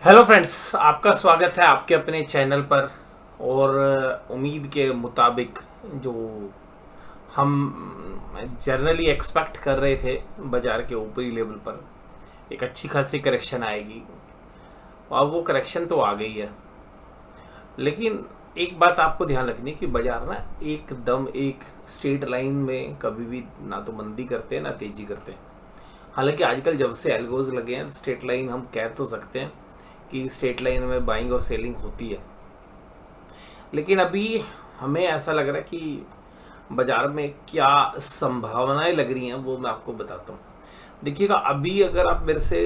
Hello friends, आपका स्वागत है आपके अपने चैनल पर। और उम्मीद के मुताबिक जो हम जनरली एक्सपेक्ट कर रहे थे बाज़ार के ऊपरी लेवल पर एक अच्छी खासी करेक्शन आएगी, और वो करेक्शन तो आ गई है। लेकिन एक बात आपको ध्यान रखनी है कि बाज़ार ना एकदम एक स्ट्रेट लाइन में कभी भी ना तो मंदी करते हैं ना तेज़ी करते हैं। हालांकि आजकल जब से एल्गोज लगे हैं स्ट्रेट लाइन हम कह तो सकते हैं कि स्ट्रेट लाइन में बाइंग और सेलिंग होती है। लेकिन अभी हमें ऐसा लग रहा है कि बाजार में क्या संभावनाएं लग रही हैं वो मैं आपको बताता हूँ। देखिएगा, अभी अगर आप मेरे से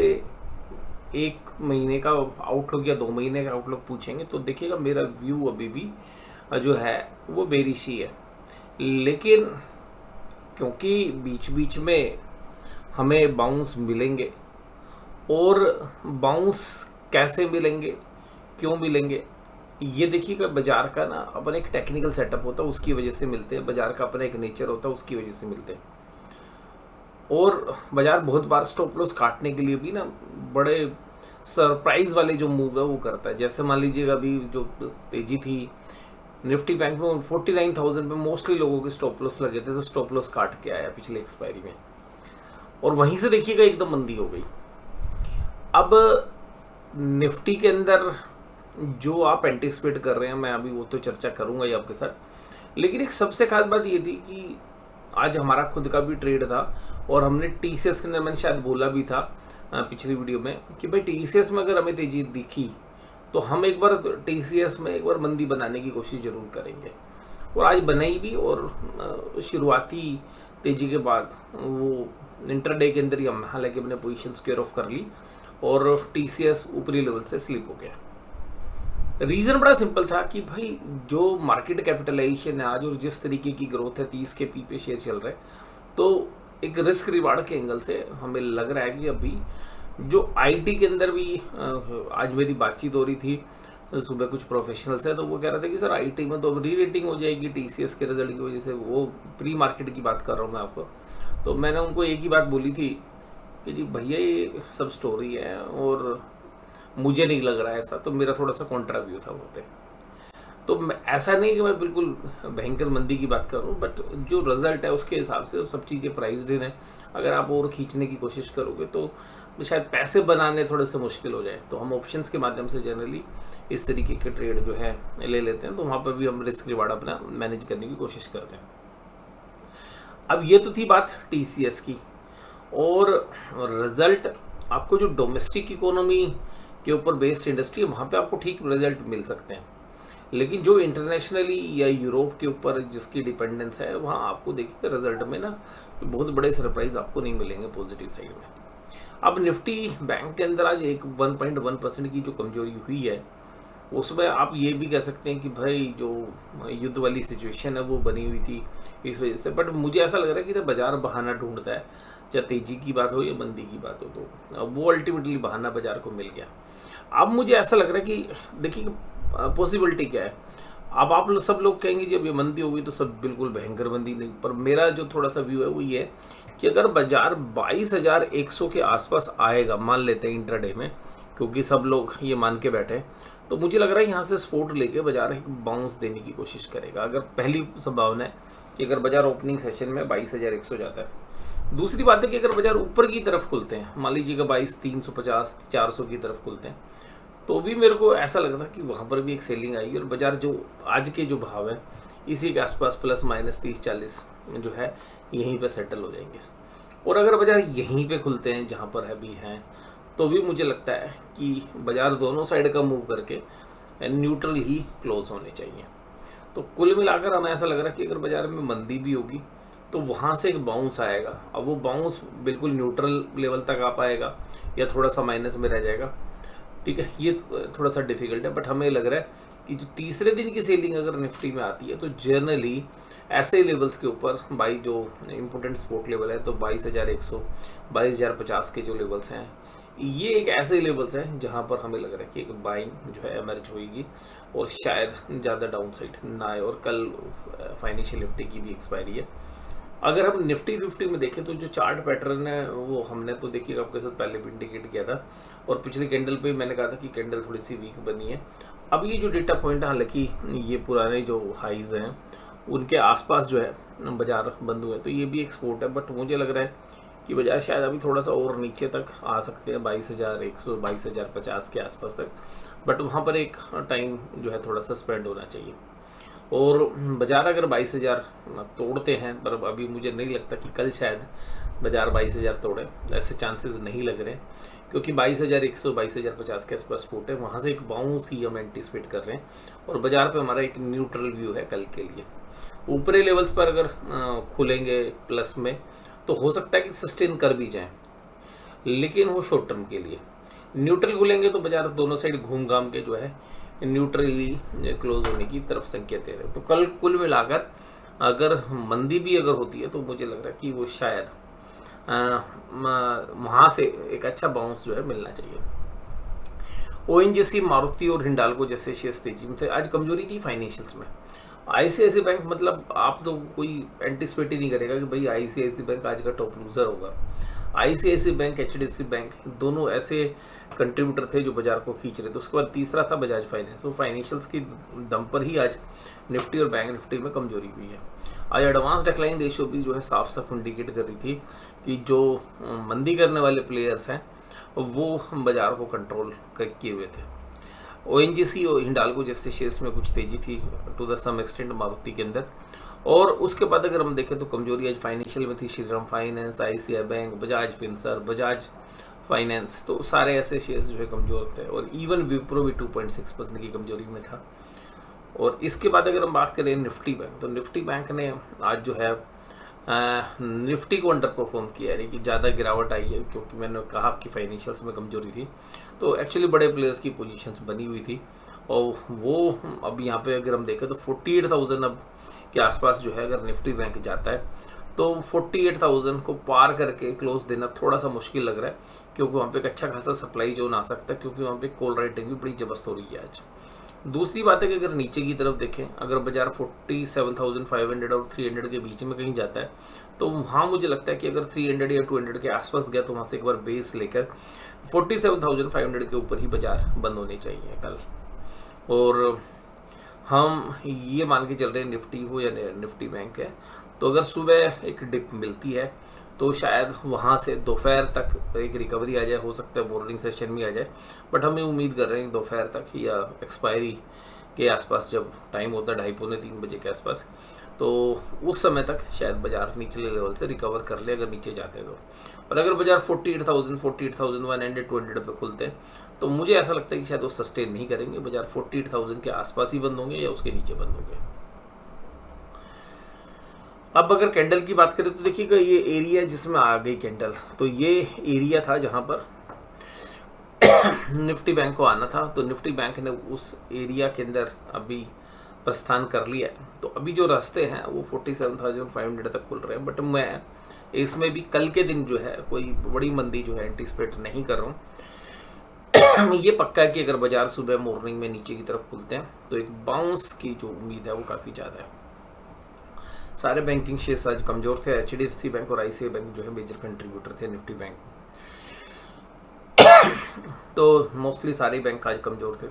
एक महीने का आउटलुक या 2 महीने का आउटलुक पूछेंगे तो देखिएगा मेरा व्यू अभी भी जो है वो बेरिश ही है। लेकिन क्योंकि बीच बीच में हमें बाउंस मिलेंगे, और बाउंस कैसे मिलेंगे, क्यों मिलेंगे, ये देखिएगा बाजार का ना अपना एक टेक्निकल सेटअप होता है, उसकी वजह से मिलते हैं। बाजार का अपना एक नेचर होता है, उसकी वजह से मिलते हैं। और बाजार बहुत बार स्टॉप लॉस काटने के लिए भी ना बड़े सरप्राइज वाले जो मूव है वो करता है। जैसे मान लीजिएगा अभी जो तेजी थी निफ्टी बैंक में 49,000 पे मोस्टली लोगों के स्टॉप लॉस लगे थे, तो स्टॉप लॉस काट के आया पिछले एक्सपायरी में, और वहीं से देखिएगा एकदम मंदी हो गई। अब निफ्टी के अंदर जो आप एंटिसिपेट कर रहे हैं, मैं अभी वो तो चर्चा करूंगा ही आपके साथ। लेकिन एक सबसे खास बात ये थी कि आज हमारा खुद का भी ट्रेड था, और हमने टीसीएस के अंदर, मैंने शायद बोला भी था पिछली वीडियो में कि भाई टीसीएस में अगर हमें तेजी दिखी तो हम एक बार टीसीएस में एक बार मंदी बनाने की कोशिश जरूर करेंगे। और आज बनाई भी, और शुरुआती तेजी के बाद वो इंटरडे के अंदर ही हम हालांकि अपने पोजीशन स्क्वायर ऑफ कर ली, और टीसीएस ऊपरी लेवल से स्लिप हो गया। रीजन बड़ा सिंपल था कि भाई जो मार्केट कैपिटलाइजेशन है आज और जिस तरीके की ग्रोथ है, 30 के पी पे शेयर चल रहे हैं, तो एक रिस्क रिवार्ड के एंगल से हमें लग रहा है कि अभी जो आईटी के अंदर भी आज मेरी बातचीत हो रही थी सुबह कुछ प्रोफेशनल्स है, तो वो कह रहे थे कि सर आईटी में तो री रेटिंग हो जाएगी टीसीएस के रिजल्ट की वजह से। वो प्री मार्केट की बात कर रहा हूँ मैं आपको। तो मैंने उनको एक ही बात बोली थी कि जी भैया ये सब स्टोरी है, और मुझे नहीं लग रहा है ऐसा। तो मेरा थोड़ा सा कॉन्ट्रा व्यू था वहाँ पे। तो ऐसा नहीं कि मैं बिल्कुल भयंकर मंदी की बात कर रहा हूँ, बट जो रिजल्ट है उसके हिसाब से सब चीज़ें प्राइस्ड इन है। अगर आप और खींचने की कोशिश करोगे तो शायद पैसे बनाने थोड़े से मुश्किल हो जाए। तो हम ऑप्शंस के माध्यम से जनरली इस तरीके के ट्रेड जो है ले लेते हैं, तो वहाँ पर भी हम रिस्क रिवार्ड अपना मैनेज करने की कोशिश करते हैं। अब ये तो थी बात टीसीएस की। और रिजल्ट आपको जो डोमेस्टिक इकोनॉमी के ऊपर बेस्ड इंडस्ट्री है वहाँ पे आपको ठीक रिजल्ट मिल सकते हैं। लेकिन जो इंटरनेशनली या यूरोप के ऊपर जिसकी डिपेंडेंस है, वहाँ आपको देखिए रिजल्ट में ना बहुत बड़े सरप्राइज आपको नहीं मिलेंगे पॉजिटिव साइड में। अब निफ्टी बैंक के अंदर आज एक 1.1% की जो कमजोरी हुई है, उसमें आप ये भी कह सकते हैं कि भाई जो युद्ध वाली सिचुएशन है वो बनी हुई थी इस वजह से। बट मुझे ऐसा लग रहा है कि बाजार बहाना ढूंढता है, चाहे तेजी की बात हो या मंदी की बात हो, तो वो अल्टीमेटली बहाना बाजार को मिल गया। अब मुझे ऐसा लग रहा है कि देखिए पॉसिबिलिटी क्या है। अब आप लोग सब लोग कहेंगे जब ये मंदी होगी तो सब बिल्कुल भयंकर मंदी नहीं, पर मेरा जो थोड़ा सा व्यू है वो ये है कि अगर बाजार 22,100 के आसपास आएगा, मान लेते हैं इंट्राडे में, क्योंकि सब लोग ये मान के बैठे, तो मुझे लग रहा है यहाँ से सपोर्ट लेके बाजार एक बाउंस देने की कोशिश करेगा। अगर पहली संभावना है कि अगर बाजार ओपनिंग सेशन में 22,100 जाता है। दूसरी बात है कि अगर बाजार ऊपर की तरफ खुलते हैं, मान लीजिएगा 22,350 400 की तरफ खुलते हैं, तो भी मेरे को ऐसा लग रहा था कि वहाँ पर भी एक सेलिंग आएगी, और बाजार जो आज के जो भाव है इसी के आसपास प्लस माइनस 30-40 जो है यहीं पे सेटल हो जाएंगे। और अगर बाजार यहीं पे खुलते हैं जहाँ पर अभी हैं, तो भी मुझे लगता है कि बाजार दोनों साइड का मूव करके न्यूट्रल ही क्लोज होने चाहिए। तो कुल मिलाकर हमें ऐसा लग रहा है कि अगर बाजार में मंदी भी होगी तो वहाँ से एक बाउंस आएगा। अब वो बाउंस बिल्कुल न्यूट्रल लेवल तक आ पाएगा या थोड़ा सा माइनस में रह जाएगा, ठीक है, ये थोड़ा सा डिफिकल्ट है। बट हमें लग रहा है कि जो तीसरे दिन की सेलिंग अगर निफ्टी में आती है तो जनरली ऐसे लेवल्स के ऊपर बाई जो इम्पोर्टेंट सपोर्ट लेवल है, तो 22,100 22,050 के जो लेवल्स हैं, ये एक ऐसे लेवल्स हैं जहां पर हमें लग रहा है कि एक बाइंग जो है एमर्ज होगी, और शायद ज़्यादा डाउन साइड ना आए। और कल फाइनेंशियल निफ्टी की भी एक्सपायरी है। अगर हम निफ्टी 50 में देखें तो जो चार्ट पैटर्न है वो हमने तो देखिए आपके साथ पहले भी इंडिकेट किया था, और पिछली कैंडल पे मैंने कहा था कि कैंडल थोड़ी सी वीक बनी है। अब ये जो डेटा पॉइंट है, हालांकि ये पुराने जो हाइज हैं उनके आसपास जो है बाजार बंद हुए, तो ये भी एक सपोर्ट है। बट मुझे लग रहा है कि बाजार शायद अभी थोड़ा सा और नीचे तक आ सकते हैं, 22,100 22,050 के आसपास तक। बट वहाँ पर एक टाइम जो है थोड़ा सा स्प्रेड होना चाहिए। और बाजार अगर 22,000 तोड़ते हैं, पर अभी मुझे नहीं लगता कि कल शायद बाजार 22,000 तोड़े, ऐसे चांसेस नहीं लग रहे, क्योंकि 22,100 22,050 के आसपास सपोर्ट है, वहाँ से एक बाउंस ही हम एंटिसिपेट कर रहे हैं। और बाजार पे हमारा एक न्यूट्रल व्यू है कल के लिए। ऊपरी लेवल्स पर अगर खुलेंगे प्लस में, तो हो सकता है कि सस्टेन कर भी जाएं, लेकिन वो शॉर्ट टर्म के लिए। न्यूट्रल खुलेंगे तो बाजार दोनों साइड घूम घाम के जो है न्यूट्रली क्लोज होने की तरफ संकेत दे रहे हैं। तो कल कुल मिलाकर अगर मंदी भी अगर होती है, तो मुझे लग रहा है कि वो शायद वहाँ से एक अच्छा बाउंस जो है मिलना चाहिए। ओएनजीसी, मारुति और हिंडाल्को जैसे शेयर्स तेजी में थे। आज कमजोरी थी फाइनेंशियल्स में। आईसीआईसी बैंक, मतलब आप तो कोई एंटिसिपेट ही नहीं करेगा कि भाई आईसीआईसी बैंक आज का टॉप लूजर होगा। आईसीआईसी बैंक, एचडीएफसी बैंक दोनों ऐसे कंट्रीब्यूटर थे जो बाजार को खींच रहे थे। उसके बाद तीसरा था बजाज फाइनेंस। तो फाइनेंशियल्स की दम पर ही आज निफ्टी और बैंक निफ्टी में कमजोरी हुई है। आज एडवांस डिक्लाइन रेशियो भी जो है साफ साफ इंडिकेट कर रही थी कि जो मंदी करने वाले प्लेयर्स हैं वो बाजार को कंट्रोल किए हुए थे। ओएनजीसी और हिंडाल्को जैसे शेयर्स में कुछ तेजी थी to the some extent Maruti के अंदर। और उसके बाद अगर हम देखें तो कमजोरी आज फाइनेंशियल में थी। Shriram finance, ICI bank, Bajaj Finserv, Bajaj finance, तो सारे ऐसे शेयर्स जो है कमजोर थे। और इवन विप्रो भी 2.6% की कमजोरी में था। और इसके बाद अगर हम बात करें निफ्टी बैंक, तो निफ्टी बैंक ने आज जो है निफ्टी को अंडर परफॉर्म किया, यानी कि ज़्यादा गिरावट आई है, क्योंकि मैंने कहा कि फाइनेंशियल्स में कमजोरी थी। तो एक्चुअली बड़े प्लेयर्स की पोजीशंस बनी हुई थी, और वो अब यहाँ पे अगर हम देखें तो 48,000 अब के आसपास जो है अगर निफ्टी बैंक जाता है, तो 48,000 को पार करके क्लोज देना थोड़ा सा मुश्किल लग रहा है, क्योंकि वहाँ पे एक अच्छा खासा सप्लाई जोन आ सकता है, क्योंकि वहाँ पे कॉल राइटिंग भी बड़ी जबरदस्त हो रही है आज। दूसरी बात है कि अगर नीचे की तरफ देखें, अगर बाजार 47,500 और 300 के बीच में कहीं जाता है, तो वहाँ मुझे लगता है कि अगर 300 या 200 के आसपास गया, तो वहाँ से एक बार बेस लेकर 47,500 के ऊपर ही बाजार बंद होने चाहिए कल। और हम ये मान के चल रहे हैं निफ्टी हो या निफ्टी बैंक है, तो अगर सुबह एक डिप मिलती है तो शायद वहाँ से दोपहर तक एक रिकवरी आ जाए, हो सकता है मॉर्निंग सेशन में आ जाए, बट हमें उम्मीद कर रहे हैं दोपहर तक या एक्सपायरी के आसपास जब टाइम होता है 2:30-3 बजे के आसपास, तो उस समय तक शायद बाजार निचले लेवल से रिकवर कर ले अगर नीचे जाते हैं तो। और अगर बाजार 48,000, 48,100, 200 पे खुलते हैं, तो मुझे ऐसा लगता है कि शायद वो सस्टेन नहीं करेंगे, बाजार 48,000 के आसपास ही बंद होंगे या उसके नीचे बंद होंगे। अब अगर कैंडल की बात करें तो देखिएगा ये एरिया जिसमें आ गई कैंडल, तो ये एरिया था जहां पर निफ्टी बैंक को आना था। तो निफ्टी बैंक ने उस एरिया के अंदर अभी प्रस्थान कर लिया है। तो अभी जो रास्ते हैं वो 47,500 तक खुल रहे हैं, बट मैं इसमें भी कल के दिन जो है कोई बड़ी मंदी जो है एंटिसिपेट नहीं कर रहा हूँ। ये पक्का है कि अगर बाजार सुबह मॉर्निंग में नीचे की तरफ खुलते हैं, तो एक बाउंस की जो उम्मीद है वो काफ़ी ज़्यादा है। सारे बैंकिंग शेयर्स आज कमजोर थे। एचडीएफसी बैंक और आईसीआई बैंक जो है मेजर कंट्रीब्यूटर थे निफ्टी बैंक। तो मोस्टली सारे बैंक आज कमजोर थे।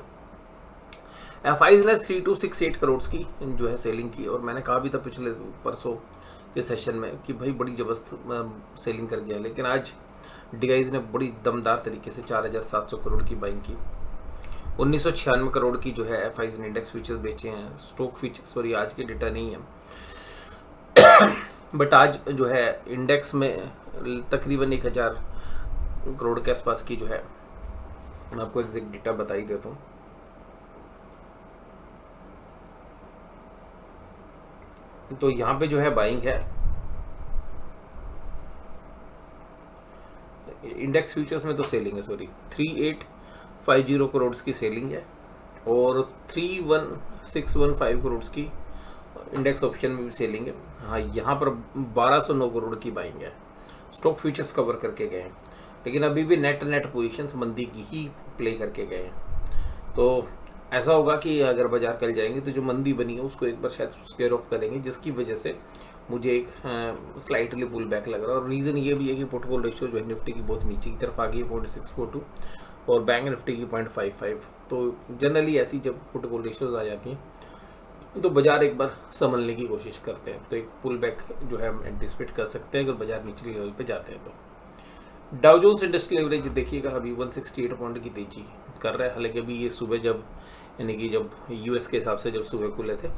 एफआईज ने 3268 करोड़ की जो है सेलिंग की, और मैंने कहा भी था पिछले परसों के सेशन में कि भाई बड़ी जबरदस्त सेलिंग कर गया, लेकिन आज डीआईज ने बड़ी दमदार तरीके से 4,700 करोड़ की बाइंग की। 1996 करोड़ की जो है एफआईज ने इंडेक्स फ्यूचर्स बेचे हैं। स्टॉक फ्यूचर्स, सॉरी आज के डेटा नहीं है, बट आज जो है इंडेक्स में तकरीबन 1,000 करोड़ के आसपास की जो है, मैं आपको एग्जैक्ट डेटा बता ही देता हूँ। तो यहाँ पे जो है बाइंग है, इंडेक्स फ्यूचर्स में तो सेलिंग है, सॉरी 3850 करोड़ की सेलिंग है, और 31,615 करोड़ की इंडेक्स ऑप्शन में भी सेलिंग है। हाँ, यहाँ पर 1,209 करोड़ की बाइंग है। स्टॉक फ्यूचर्स कवर करके गए हैं, लेकिन अभी भी नेट पोजीशंस मंदी की ही प्ले करके गए हैं। तो ऐसा होगा कि अगर बाजार कल जाएंगे तो जो मंदी बनी है उसको एक बार शायद स्क्वेयर ऑफ करेंगे, जिसकी वजह से मुझे एक स्लाइटली पुल बैक लग रहा है। और रीज़न ये भी है कि पोर्टफोलियो रेशियो जो है निफ्टी की बहुत नीचे की तरफ आ गई है, 0.642, और बैंक निफ्टी की 0.55। तो जनरली ऐसी जब पुट कॉल रेशियोज आ जाती हैं तो बाजार एक बार संभलने की कोशिश करते हैं, तो एक पुल बैक जो है हम एंटिसिपेट कर सकते हैं अगर बाजार निचले लेवल पे जाते हैं। तो डाउ जोन्स इंडस्ट्रियल एवरेज देखिएगा अभी 168 पॉइंट की तेजी कर रहा है। हालांकि अभी ये सुबह जब यानी कि जब यूएस के हिसाब से जब सुबह खुले थे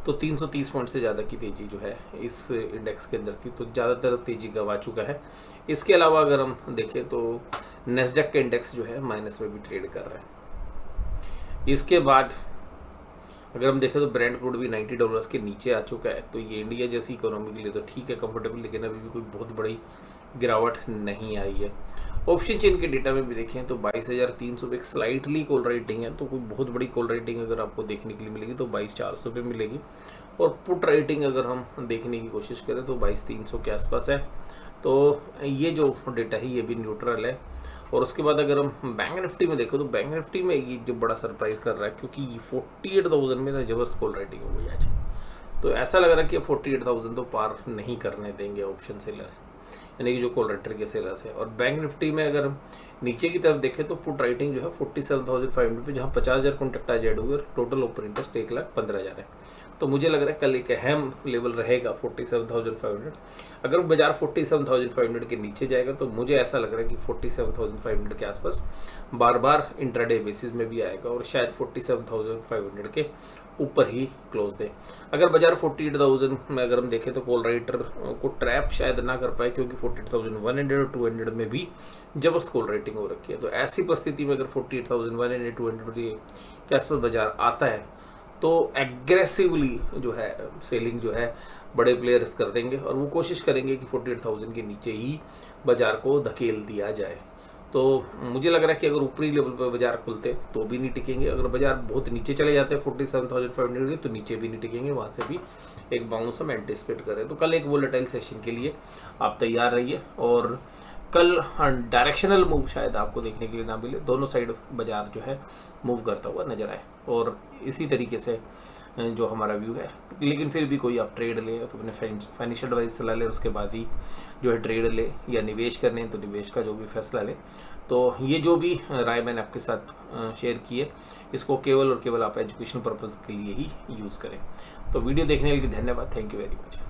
तो 330 पॉइंट से ज़्यादा की तेजी जो है इस इंडेक्स के अंदर थी, तो ज़्यादातर तेजी गवा चुका है। इसके अलावा अगर हम देखें तो नेस्डैक का इंडेक्स जो है माइनस में भी ट्रेड कर रहा है। इसके बाद अगर हम देखें तो ब्रेंट क्रूड भी $90 के नीचे आ चुका है। तो ये इंडिया जैसी इकोनॉमी के लिए तो ठीक है, कंफर्टेबल, लेकिन अभी भी कोई बहुत बड़ी गिरावट नहीं आई है। ऑप्शन चेन के डेटा में भी देखें तो 22,300 पे एक स्लाइटली कॉल राइटिंग है, तो कोई बहुत बड़ी कॉल राइटिंग अगर आपको देखने के लिए मिलेगी तो 22,400 पे मिलेगी। और पुट राइटिंग अगर हम देखने की कोशिश करें तो 22,300 के आसपास है। तो ये जो डेटा है ये भी न्यूट्रल है। और उसके बाद अगर हम बैंक निफ्टी में देखो तो बैंक निफ्टी में ये जो बड़ा सरप्राइज कर रहा है, क्योंकि 48,000 में जबरदस्त कॉल राइटिंग हो गई आज। तो ऐसा लग रहा है कि 48,000 तो पार नहीं करने देंगे ऑप्शन सेलर्स, यानी कि जो कॉल राइटर के सेलर्स है। और बैंक निफ्टी में अगर हम नीचे की तरफ देखें तो पुट राइटिंग जो है 47,500 पे, जहाँ 50,000 कॉन्ट्रैक्ट आज ऐड हुए और टोटल ओपन इंटरेस्ट 1,15,000 है। तो मुझे लग रहा है कल एक अहम लेवल रहेगा 47,500। अगर बाजार 47,500 के नीचे जाएगा तो मुझे ऐसा लग रहा है कि 47,500 के आसपास बार बार इंट्राडे बेसिस में भी आएगा और शायद 47,500 के ऊपर ही क्लोज दे। अगर बाजार 48,000 में अगर हम देखें तो कॉल राइटर को ट्रैप शायद ना कर पाए, क्योंकि 48,100 और 200 में भी जबरदस्त कॉल राइटिंग हो रखी है। तो ऐसी परिस्थिति में अगर 48,100 200 के आसपास बाजार आता है तो एग्रेसिवली जो है सेलिंग जो है बड़े प्लेयर्स कर देंगे और वो कोशिश करेंगे कि 48,000 के नीचे ही बाजार को धकेल दिया जाए। तो मुझे लग रहा है कि अगर ऊपरी लेवल पर बाजार खुलते तो भी नहीं टिकेंगे, अगर बाजार बहुत नीचे चले जाते हैं 47,500 के तो नीचे भी नहीं टिकेंगे, वहाँ से भी एक बाउंस हम एंटिसिपेट करें। तो कल एक वोलेटाइल सेशन के लिए आप तैयार रहिए और कल डायरेक्शनल मूव शायद आपको देखने के लिए ना मिले, दोनों साइड बाजार जो है मूव करता हुआ नजर आए। और इसी तरीके से जो हमारा व्यू है, लेकिन फिर भी कोई आप ट्रेड लें तो अपने फाइनेंशियल एडवाइस सलाह लें, उसके बाद ही जो है ट्रेड ले या निवेश करने हैं तो निवेश का जो भी फैसला लें। तो ये जो भी राय मैंने आपके साथ शेयर की है इसको केवल और केवल आप एजुकेशन पर्पज़ के लिए ही यूज़ करें। तो वीडियो देखने के लिए धन्यवाद। Thank you very much.